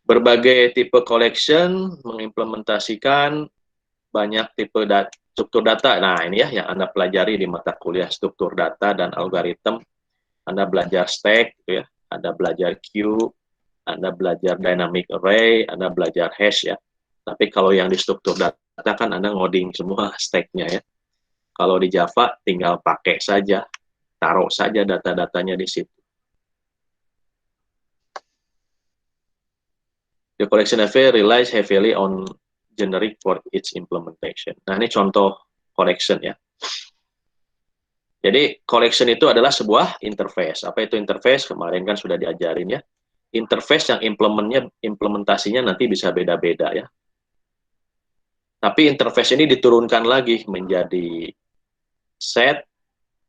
Berbagai tipe collection mengimplementasikan banyak tipe struktur data. Nah, ini ya yang Anda pelajari di mata kuliah struktur data dan algoritma. Anda belajar stack, gitu ya. Anda belajar queue, Anda belajar dynamic array, Anda belajar hash ya. Tapi kalau yang di struktur data kan Anda ngoding semua stack-nya ya. Kalau di Java tinggal pakai saja, taruh saja data-datanya di situ. The collection FA relies heavily on generic for its implementation. Nah, ini contoh collection ya. Jadi, collection itu adalah sebuah interface. Apa itu interface? Kemarin kan sudah diajarin ya. Interface yang implementasinya nanti bisa beda-beda ya. Tapi interface ini diturunkan lagi menjadi set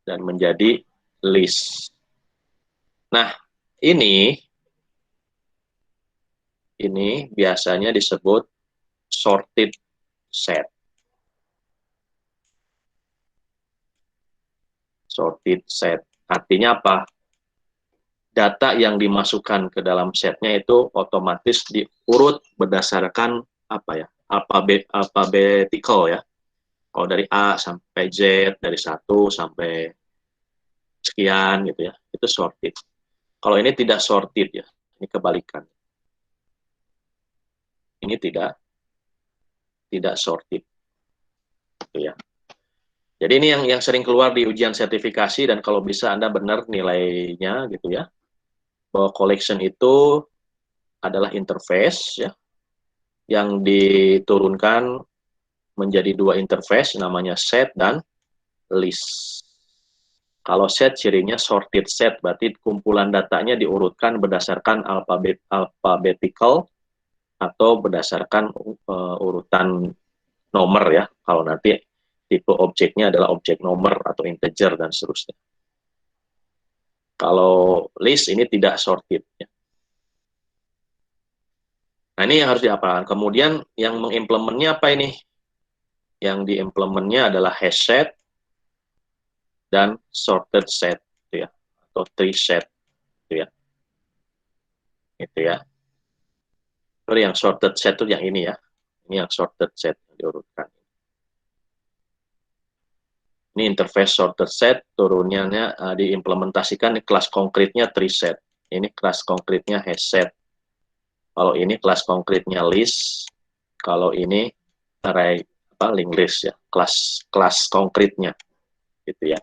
dan menjadi list. Nah, ini biasanya disebut sorted set. Sorted set. Artinya apa? Data yang dimasukkan ke dalam setnya itu otomatis diurut berdasarkan apa ya? Alphabetical ya. Kalau dari A sampai Z, dari 1 sampai sekian gitu ya. Itu sorted. Kalau ini tidak sorted ya. Ini kebalikan. Ini tidak sorted. Gitu ya. Jadi ini yang sering keluar di ujian sertifikasi, dan kalau bisa Anda benar nilainya gitu ya. Bahwa collection itu adalah interface ya, yang diturunkan menjadi dua interface, namanya set dan list. Kalau set cirinya sorted set, berarti kumpulan datanya diurutkan berdasarkan alphabetical atau berdasarkan urutan nomor ya. Kalau nanti tipe objeknya adalah objek nomor atau integer dan seterusnya. Kalau list ini tidak sorted ya. Nah, ini yang harus dihafalkan. Kemudian yang mengimplementnya apa ini? Yang diimplementnya adalah hash set dan sorted set, gitu ya, atau tree set, gitu ya. Itu ya. Jadi yang sorted set itu yang ini ya. Ini yang sorted set yang diurutkan. Ini interface sorted set, turunnya diimplementasikan di kelas konkretnya tree set. Ini kelas konkretnya hash set. Kalau ini kelas konkretnya list. Kalau ini array linked list ya, kelas konkretnya, gitu ya.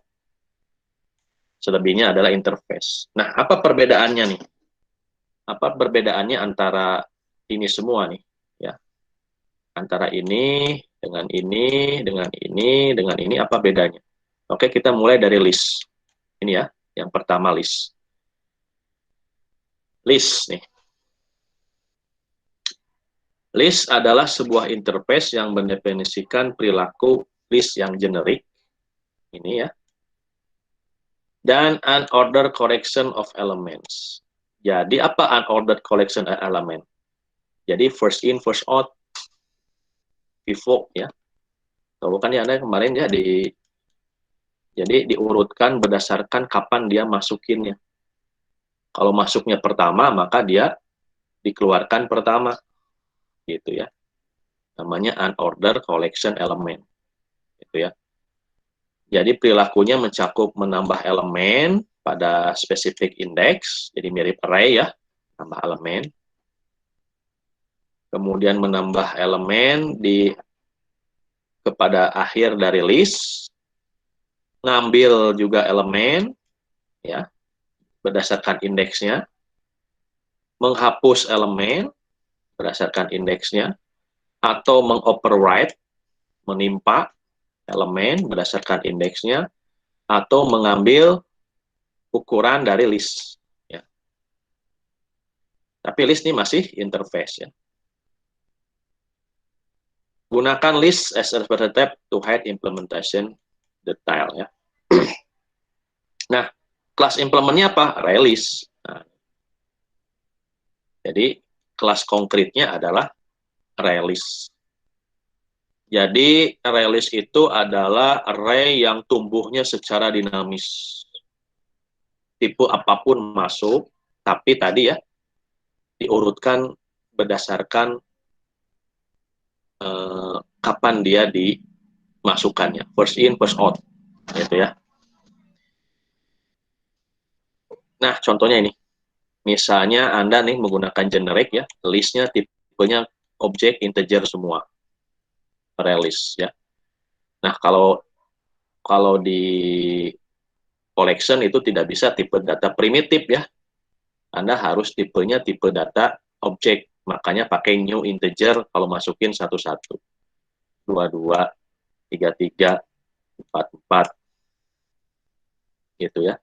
Selebihnya adalah interface. Nah, apa perbedaannya nih? Apa perbedaannya antara ini semua nih? Ya, antara ini dengan ini, dengan ini, dengan ini, apa bedanya? Oke, kita mulai dari list. Ini ya, yang pertama list. List nih. List adalah sebuah interface yang mendefinisikan perilaku list yang generik. Ini ya. Dan unordered collection of elements. Jadi apa unordered collection of element? Jadi first in, first out, pivot ya. Tahu kan ya Anda kemarin ya jadi diurutkan berdasarkan kapan dia masukinnya. Kalau masuknya pertama, maka dia dikeluarkan pertama. Gitu ya. Namanya unordered collection element. Gitu ya. Jadi perilakunya mencakup menambah elemen pada spesifik index, jadi mirip array ya, tambah elemen. Kemudian menambah elemen kepada akhir dari list, ngambil juga elemen ya berdasarkan indeksnya, menghapus elemen berdasarkan indeksnya, atau mengoverwrite, menimpa elemen berdasarkan indeksnya, atau mengambil ukuran dari list ya. Tapi list ini masih interface ya. Gunakan list as a step to hide implementation detail ya. Nah, kelas implementnya apa? Release. Nah, jadi kelas konkretnya adalah release. Jadi release itu adalah array yang tumbuhnya secara dinamis. Tipe apapun masuk, tapi tadi ya diurutkan berdasarkan kapan dia dimasukkannya, first in, first out, gitu ya. Nah, contohnya ini. Misalnya Anda nih menggunakan generic ya, listnya tipenya objek integer semua, release ya. Nah, kalau di collection itu tidak bisa tipe data primitif ya. Anda harus tipenya tipe data objek. Makanya pakai new integer kalau masukin satu-satu. 22, 33, 44. Gitu ya.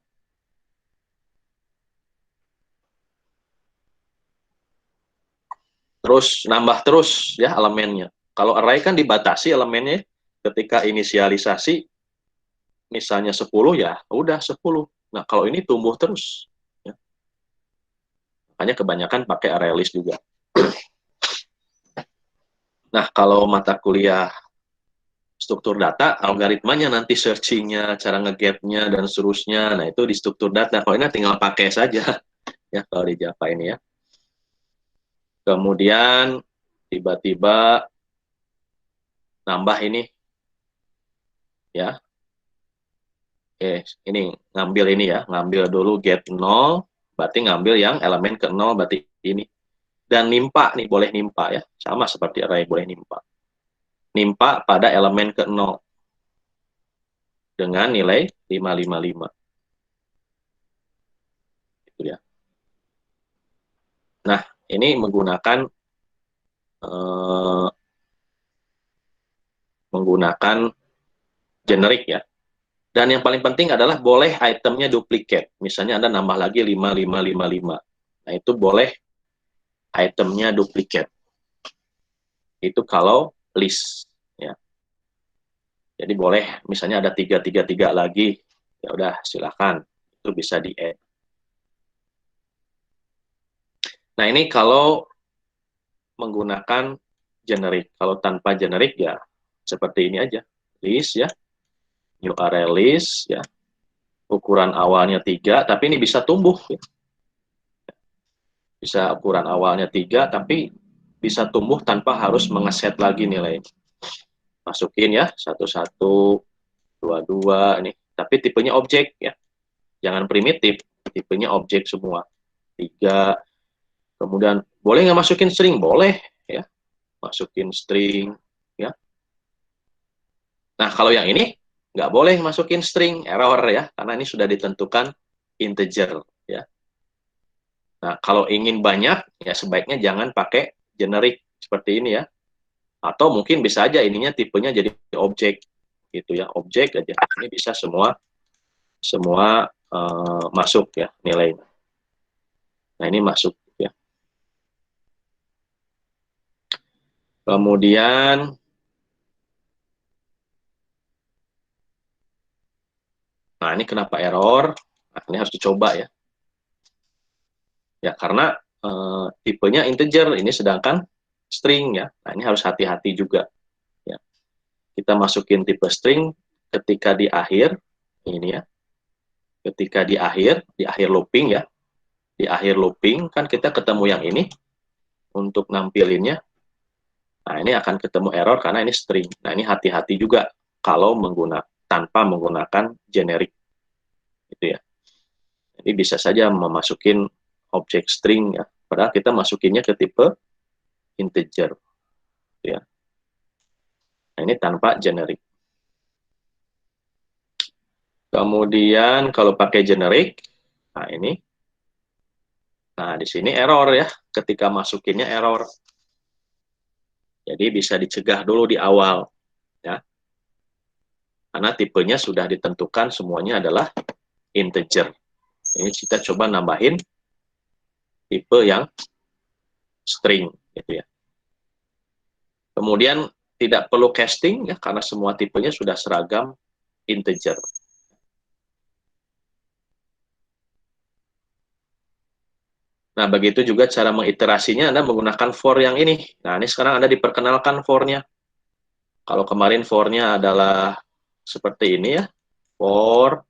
Terus nambah terus ya elemennya. Kalau array kan dibatasi elemennya, ketika inisialisasi misalnya 10 ya udah 10. Nah, kalau ini tumbuh terus ya. Makanya kebanyakan pakai array list juga. Nah, kalau mata kuliah struktur data, algoritmanya nanti searching-nya, cara nge-get-nya dan seterusnya. Nah, itu di struktur data. Kalau ini tinggal pakai saja ya kalau di Java ini ya. Kemudian tiba-tiba nambah ini ya. Ini ngambil ini ya, ngambil dulu get 0, berarti ngambil yang elemen ke 0 berarti ini. Dan nimpa nih, boleh nimpa ya. Sama seperti array boleh nimpa. Nimpa pada elemen ke 0 dengan nilai 555. Gitu ya. Nah, ini menggunakan generic ya. Dan yang paling penting adalah boleh itemnya duplicate. Misalnya Anda nambah lagi 5555. Nah, itu boleh itemnya duplicate. Itu kalau list ya. Jadi boleh misalnya ada 333 lagi, ya udah silakan. Itu bisa di-add. Nah, ini kalau menggunakan generic. Kalau tanpa generic ya seperti ini aja. List ya. URL list ya. Ukuran awalnya 3, tapi ini bisa tumbuh ya. Bisa ukuran awalnya 3, tapi bisa tumbuh tanpa harus mengeset lagi nilai. Masukin ya, 11, 22 ini. Tapi tipenya objek ya. Jangan primitif, tipenya objek semua. 3. Kemudian boleh nggak masukin string? Boleh ya. Masukin string ya. Nah, kalau yang ini nggak boleh masukin string, error ya, karena ini sudah ditentukan integer ya. Nah, kalau ingin banyak ya sebaiknya jangan pakai generic seperti ini ya. Atau mungkin bisa aja ininya tipenya jadi objek gitu ya, objek aja. Ini bisa semua masuk ya nilainya. Nah, ini masuk ya. Kemudian nah, ini kenapa error? Nah, ini harus dicoba ya. Ya, karena tipenya integer, ini sedangkan string ya. Nah, ini harus hati-hati juga. Ya. Kita masukin tipe string ketika di akhir, ini ya. Ketika di akhir looping ya. Di akhir looping, kan kita ketemu yang ini untuk nampilinnya. Nah, ini akan ketemu error karena ini string. Nah, ini hati-hati juga kalau tanpa menggunakan generic. Gitu ya. Jadi bisa saja memasukin objek string ya. Padahal kita masukinnya ke tipe integer. Ya. Nah, ini tanpa generic. Kemudian kalau pakai generic, nah ini. Nah, di sini error ya. Ketika masukinnya error. Jadi bisa dicegah dulu di awal. Ya. Karena tipenya sudah ditentukan semuanya adalah integer. Ini kita coba nambahin tipe yang string. Gitu ya. Kemudian tidak perlu casting ya, karena semua tipenya sudah seragam integer. Nah, begitu juga cara mengiterasinya, Anda menggunakan for yang ini. Nah, ini sekarang Anda diperkenalkan for-nya. Kalau kemarin for-nya adalah seperti ini ya, for